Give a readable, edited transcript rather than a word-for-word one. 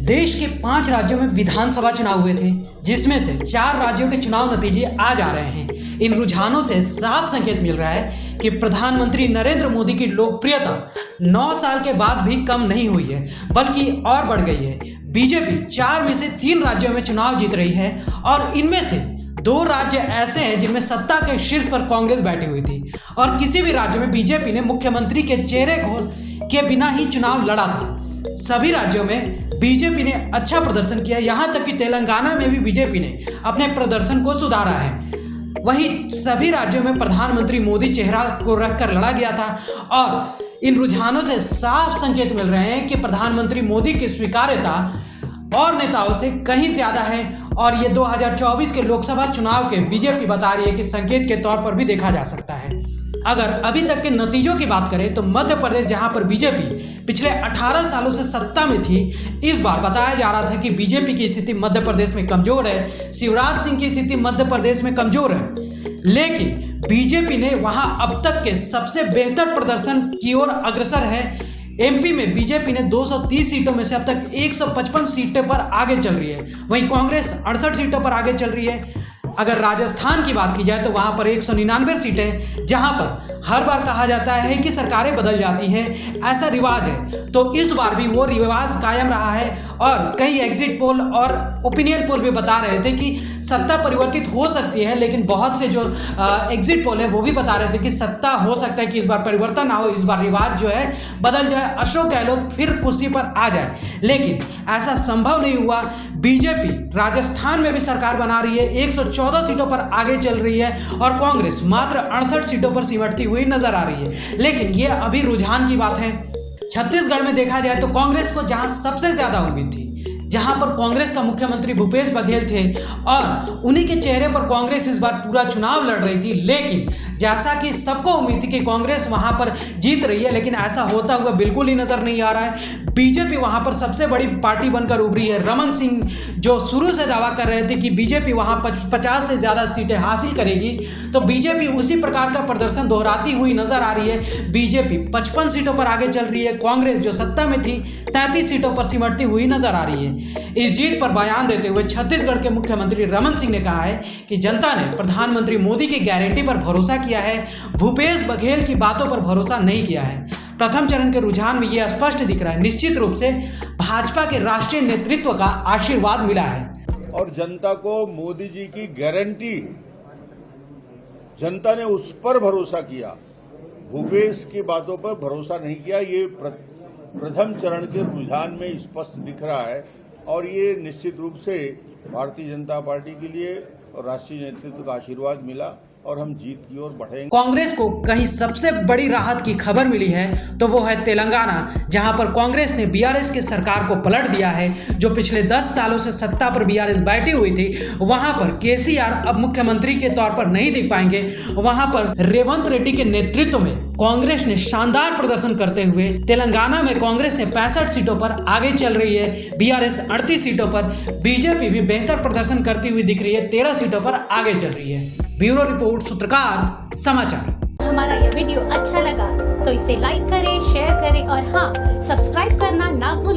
देश के 5 राज्यों में विधानसभा चुनाव हुए थे, जिसमें से 4 राज्यों के चुनाव नतीजे आज आ रहे हैं। इन रुझानों से साफ संकेत मिल रहा है कि प्रधानमंत्री नरेंद्र मोदी की लोकप्रियता 9 साल के बाद भी कम नहीं हुई है, बल्कि और बढ़ गई है। बीजेपी 4 में से 3 राज्यों में चुनाव जीत रही है और इनमें से 2 राज्य ऐसे हैं जिनमें सत्ता के शीर्ष पर कांग्रेस बैठी हुई थी और किसी भी राज्य में बीजेपी ने मुख्यमंत्री के चेहरे के बिना ही चुनाव लड़ा था। सभी राज्यों में बीजेपी ने अच्छा प्रदर्शन किया, यहां तक कि तेलंगाना में भी बीजेपी ने अपने प्रदर्शन को सुधारा है। वहीं सभी राज्यों में प्रधानमंत्री मोदी चेहरा को रखकर लड़ा गया था और इन रुझानों से साफ संकेत मिल रहे हैं कि प्रधानमंत्री मोदी की स्वीकार्यता और नेताओं से कहीं ज्यादा है और ये 2024 के लोकसभा चुनाव के बीजेपी बता रही है कि संकेत के तौर पर भी देखा जा सकता है। अगर अभी तक के नतीजों की बात करें तो मध्य प्रदेश, जहां पर बीजेपी पिछले 18 सालों से सत्ता में थी, इस बार बताया जा रहा था कि बीजेपी की स्थिति मध्य प्रदेश में कमजोर है, शिवराज सिंह की स्थिति मध्य प्रदेश में कमजोर है। लेकिन बीजेपी ने वहां अब तक के सबसे बेहतर प्रदर्शन की ओर अग्रसर है। एमपी में बीजेपी ने 230 सीटों में से अब तक 155 सीटों पर आगे चल रही है, वहीं कांग्रेस 68 सीटों पर आगे चल रही है। अगर राजस्थान की बात की जाए तो वहां पर 199 सीटें, जहां पर हर बार कहा जाता है कि सरकारें बदल जाती हैं, ऐसा रिवाज है, तो इस बार भी वो रिवाज कायम रहा है और कई एग्जिट पोल और ओपिनियन पोल भी बता रहे थे कि सत्ता परिवर्तित हो सकती है। लेकिन बहुत से जो एग्जिट पोल है वो भी बता रहे थे कि सत्ता हो सकता है कि इस बार परिवर्तन ना हो, इस बार रिवाज जो है बदल जाए, अशोक गहलोत फिर कुर्सी पर आ जाए। लेकिन ऐसा संभव नहीं हुआ। बीजेपी राजस्थान में भी सरकार बना रही है, 114 सीटों पर आगे चल रही है और कांग्रेस मात्र 68 सीटों पर सिमटती हुई नजर आ रही है। लेकिन ये अभी रुझान की बात है। छत्तीसगढ़ में देखा जाए तो कांग्रेस को जहां सबसे ज्यादा उम्मीद थी, जहां पर कांग्रेस का मुख्यमंत्री भूपेश बघेल थे और उन्हीं के चेहरे पर कांग्रेस इस बार पूरा चुनाव लड़ रही थी, लेकिन जैसा कि सबको उम्मीद थी कि कांग्रेस वहां पर जीत रही है, लेकिन ऐसा होता हुआ बिल्कुल ही नजर नहीं आ रहा है। बीजेपी वहां पर सबसे बड़ी पार्टी बनकर उभरी है। रमन सिंह जो शुरू से दावा कर रहे थे कि बीजेपी वहां 50 से ज्यादा सीटें हासिल करेगी, तो बीजेपी उसी प्रकार का प्रदर्शन दोहराती हुई नजर आ रही है। बीजेपी 55 सीटों पर आगे चल रही है, कांग्रेस जो सत्ता में थी 33 सीटों पर सिमटती हुई नजर आ रही है। इस जीत पर बयान देते हुए छत्तीसगढ़ के मुख्यमंत्री रमन सिंह ने कहा है कि जनता ने प्रधानमंत्री मोदी की गारंटी पर भरोसा किया है, भूपेश बघेल की बातों पर भरोसा नहीं किया है। प्रथम चरण के रुझान में यह स्पष्ट दिख रहा है, निश्चित रूप से भाजपा के राष्ट्रीय नेतृत्व का आशीर्वाद मिला है और जनता को मोदी जी की गारंटी, जनता ने उस पर भरोसा किया, भूपेश की बातों पर भरोसा नहीं किया। ये प्रथम चरण के रुझान में स्पष्ट दिख रहा है और ये निश्चित रूप से भारतीय जनता पार्टी के लिए और राष्ट्रीय नेतृत्व का आशीर्वाद मिला और हम जीत की ओर बढ़ेंगे। कांग्रेस को कहीं सबसे बड़ी राहत की खबर मिली है तो वो है तेलंगाना, जहां पर कांग्रेस ने बीआरएस की सरकार को पलट दिया है। जो पिछले 10 सालों से सत्ता पर बीआरएस बैठी हुई थी, वहां पर केसीआर अब मुख्यमंत्री के तौर पर नहीं दिख पाएंगे। वहां पर रेवंत रेड्डी के नेतृत्व में कांग्रेस ने शानदार प्रदर्शन करते हुए तेलंगाना में कांग्रेस ने 65 सीटों पर आगे चल रही है, बीआरएस 38 सीटों पर, बीजेपी भी बेहतर प्रदर्शन करती हुई दिख रही है, 13 सीटों पर आगे चल रही है। ब्यूरो रिपोर्ट, सूत्रकार समाचार। हमारा यह वीडियो अच्छा लगा तो इसे लाइक करें, शेयर करें और हाँ, सब्सक्राइब करना ना भूलें।